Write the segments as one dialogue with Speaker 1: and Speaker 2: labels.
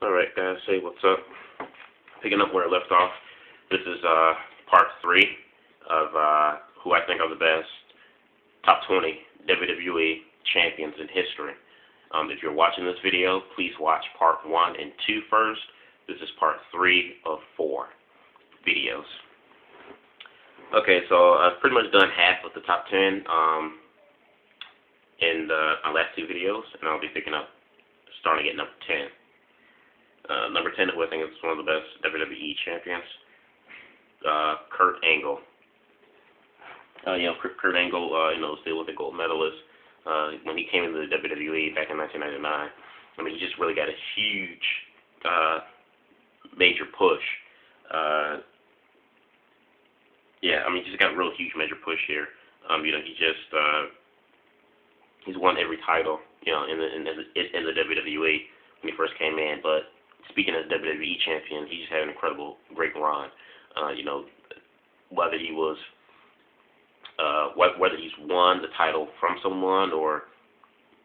Speaker 1: Alright guys, hey, what's up? Picking up where I left off, this is part 3 of who I think are the best top 20 WWE champions in history. If you're watching this video, please watch part 1 and 2 first. This is part 3 of 4 videos. Okay, so I've pretty much done half of the top 10 in my last 2 videos, and I'll be starting at number 10. Number 10, who I think is one of the best WWE champions, Kurt Angle. Kurt Angle, was the Olympic gold medalist when he came into the WWE back in 1999. I mean, he just really got a huge, major push. He just got a real huge major push here. He's won every title, in the WWE when he first came in. But speaking as WWE champion, he just had an incredible, great run. Whether he's won the title from someone or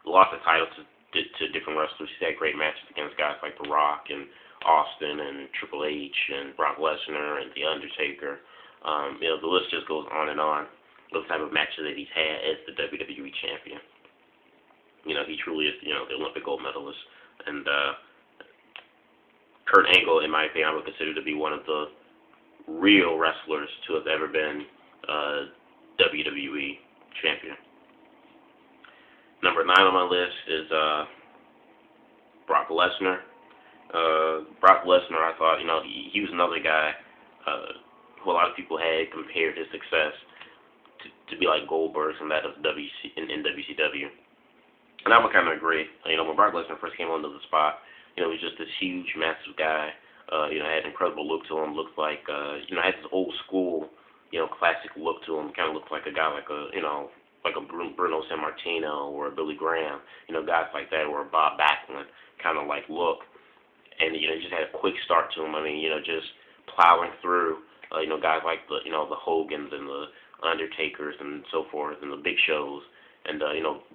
Speaker 1: lost the title to different wrestlers, he's had great matches against guys like The Rock and Austin and Triple H and Brock Lesnar and The Undertaker. The list just goes on and on. The type of matches that he's had as the WWE champion. He truly is, the Olympic gold medalist. And Kurt Angle, in my opinion, I would consider to be one of the real wrestlers to have ever been WWE champion. Number 9 on my list is Brock Lesnar. Brock Lesnar, I thought, he was another guy who a lot of people had compared his success to be like Goldberg's and that of in WCW. And I would kind of agree. When Brock Lesnar first came onto the spot, he was just this huge, massive guy. Had an incredible look to him. Looked like, had this old school, classic look to him. Kind of looked like a guy like a Bruno Sammartino or a Billy Graham. Guys like that, or a Bob Backlund kind of like look. And he just had a quick start to him. Just plowing through. Guys like the Hogans and the Undertakers and so forth, and the Big Shows, and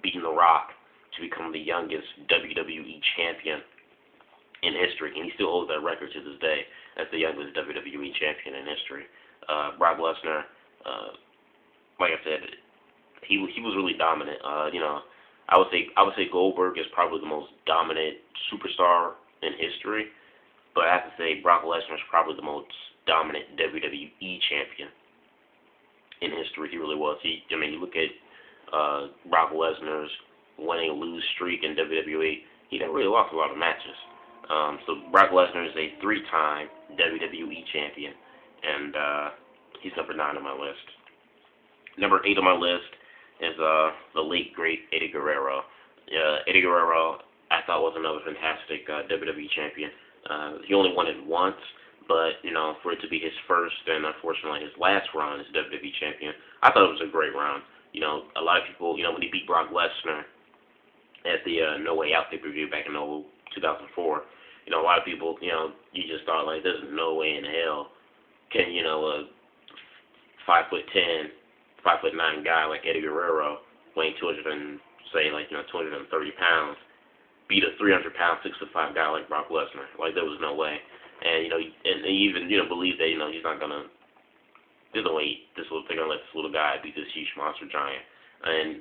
Speaker 1: beating The Rock to become the youngest WWE champion in history, and he still holds that record to this day as the youngest WWE champion in history. Brock Lesnar, like I said, he was really dominant. I would say Goldberg is probably the most dominant superstar in history, but I have to say Brock Lesnar is probably the most dominant WWE champion in history. He really was. You look at Brock Lesnar's winning lose streak in WWE. He never really lost a lot of matches. So Brock Lesnar is a 3-time WWE champion, and he's number 9 on my list. Number 8 on my list is the late great Eddie Guerrero. Eddie Guerrero, I thought, was another fantastic WWE champion. He only won it once, but for it to be his first and unfortunately his last run as WWE champion, I thought it was a great run. A lot of people, when he beat Brock Lesnar at the No Way Out pay-per-view back in 2004, a lot of people, you just thought, like, there's no way in hell can, a 5'10", 5'9" guy like Eddie Guerrero, weighing 230 pounds, beat a 300-pound, 6'5" guy like Brock Lesnar. Like, there was no way. And, and he even, believed that, he's not gonna, there's no way they're gonna let this little guy beat this huge monster giant.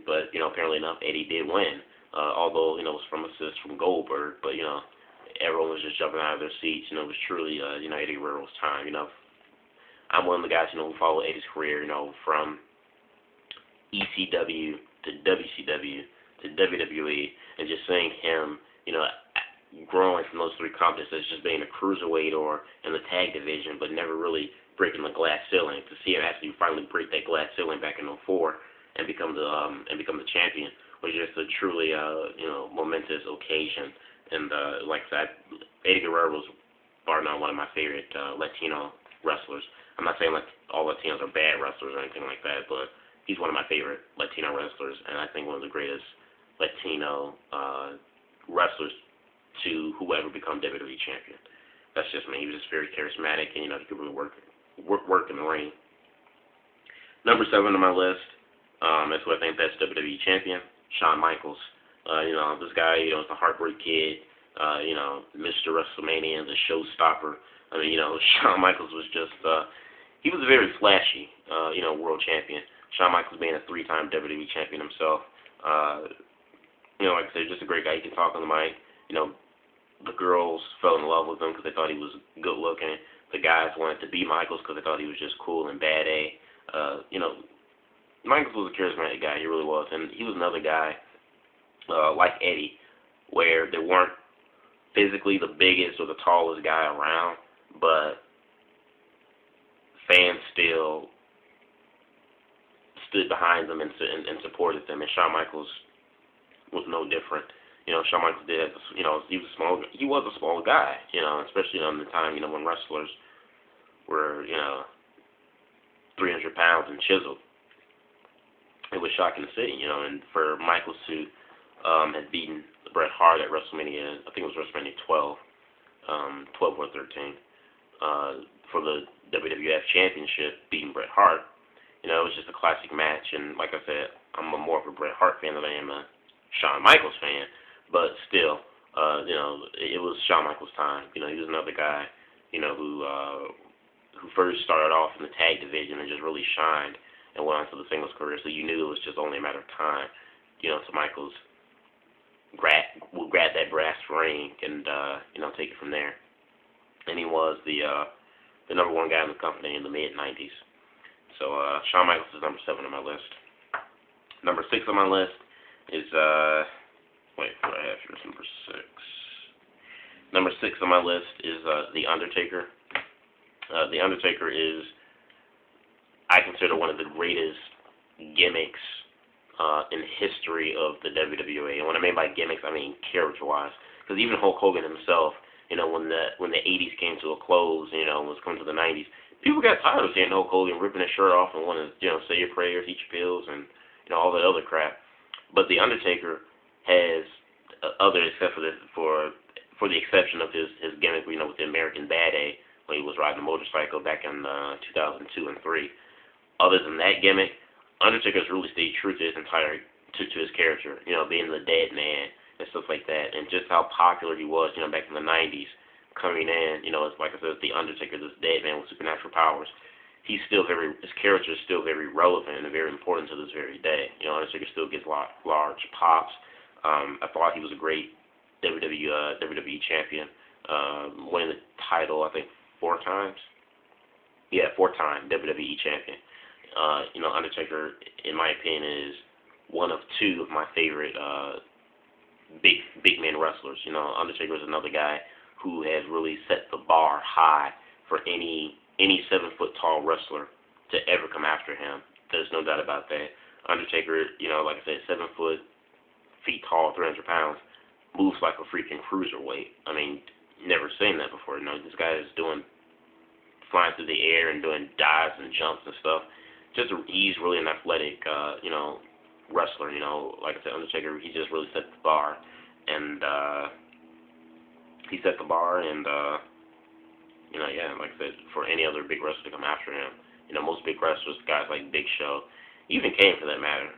Speaker 1: But, apparently enough, Eddie did win. Although, it was from assist from Goldberg, but, everyone was just jumping out of their seats. It was truly, Eddie Guerrero's time. I'm one of the guys, who followed Eddie's career, from ECW to WCW to WWE, and just seeing him, growing from those 3 companies as just being a cruiserweight or in the tag division, but never really breaking the glass ceiling. To see him actually finally break that glass ceiling back in '04 and become the champion was just a truly, momentous occasion. And like I said, Eddie Guerrero was bar none one of my favorite Latino wrestlers. I'm not saying like all Latinos are bad wrestlers or anything like that, but he's one of my favorite Latino wrestlers, and I think one of the greatest Latino wrestlers to whoever become WWE champion. That's just me. He was just very charismatic, and he could really work in the ring. Number 7 on my list is who I think best WWE champion, Shawn Michaels. This guy, is a Heartbreak Kid. Mr. WrestleMania, the showstopper. I mean, Shawn Michaels was just, he was a very flashy, world champion. Shawn Michaels being a three-time WWE champion himself. Like I said, just a great guy. He can talk on the mic. The girls fell in love with him because they thought he was good looking. The guys wanted to be Michaels because they thought he was just cool and bad A. Michaels was a charismatic guy. He really was. And he was another guy, like Eddie, where they weren't physically the biggest or the tallest guy around, but fans still stood behind them and supported them. And Shawn Michaels was no different. Shawn Michaels did, he was a small guy, especially in the time, when wrestlers were, 300 pounds and chiseled. It was shocking to see, and for Michaels to had beaten Bret Hart at WrestleMania, I think it was WrestleMania 12 or 13, for the WWF Championship, beating Bret Hart. It was just a classic match, and like I said, I'm more of a Bret Hart fan than I am a Shawn Michaels fan, but still, it was Shawn Michaels' time. He was another guy, who first started off in the tag division and just really shined and went on to the singles career, so you knew it was just only a matter of time, so Michaels will grab that brass ring and, take it from there. And he was the number one guy in the company in the mid-90s. So, Shawn Michaels is number 7 on my list. Number 6 on my list is, what do I have here? Number 6. Number 6 on my list is, The Undertaker. The Undertaker is, I consider, one of the greatest gimmicks in the history of the WWE. And what I mean by gimmicks, I mean character-wise. Because even Hulk Hogan himself, when the 80s came to a close, was coming to the 90s, people got tired of seeing Hulk Hogan ripping his shirt off and wanting to, say your prayers, eat your pills, and, all that other crap. But The Undertaker has other, except for the exception of his gimmick, with the American Bad A, when he was riding a motorcycle back in 2002 and 3. Other than that gimmick, Undertaker's really stayed true to his to his character, being the dead man and stuff like that, and just how popular he was, back in the 90s, coming in, it's like I said, The Undertaker, this dead man with supernatural powers. His character is still very relevant and very important to this very day. Undertaker still gets large pops. I thought he was a great WWE champion, winning the title, I think, 4 times. Yeah, 4-time WWE champion. Undertaker, in my opinion, is one of 2 of my favorite big man wrestlers. Undertaker is another guy who has really set the bar high for any 7-foot tall wrestler to ever come after him. There's no doubt about that. Undertaker, like I said, 7 feet tall, 300 pounds, moves like a freaking cruiserweight. I mean, never seen that before. This guy is flying through the air and doing dives and jumps and stuff. He's really an athletic, wrestler. Like I said, Undertaker, he just really set the bar, and he set the bar, and like I said, for any other big wrestler to come after him. Most big wrestlers, guys like Big Show, even Kane for that matter,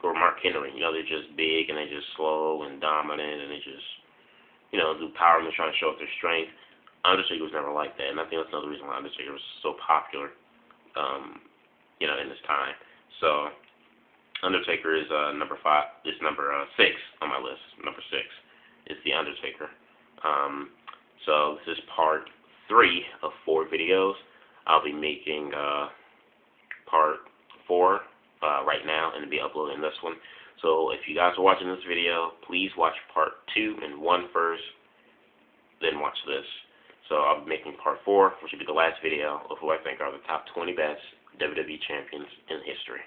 Speaker 1: or Mark Henry, they're just big and they're just slow and dominant, and they just, do power moves trying to show off their strength. Undertaker was never like that, and I think that's another reason why Undertaker was so popular, in this time. So, Undertaker is number 6 on my list. Number 6 is The Undertaker. So this is part 3 of 4 videos. I'll be making part 4 right now, and be uploading this one. So if you guys are watching this video, please watch part 2 and 1 first, then watch this. So I'll be making part 4, which will be the last video of who I think are the top 20 best WWE champions in history.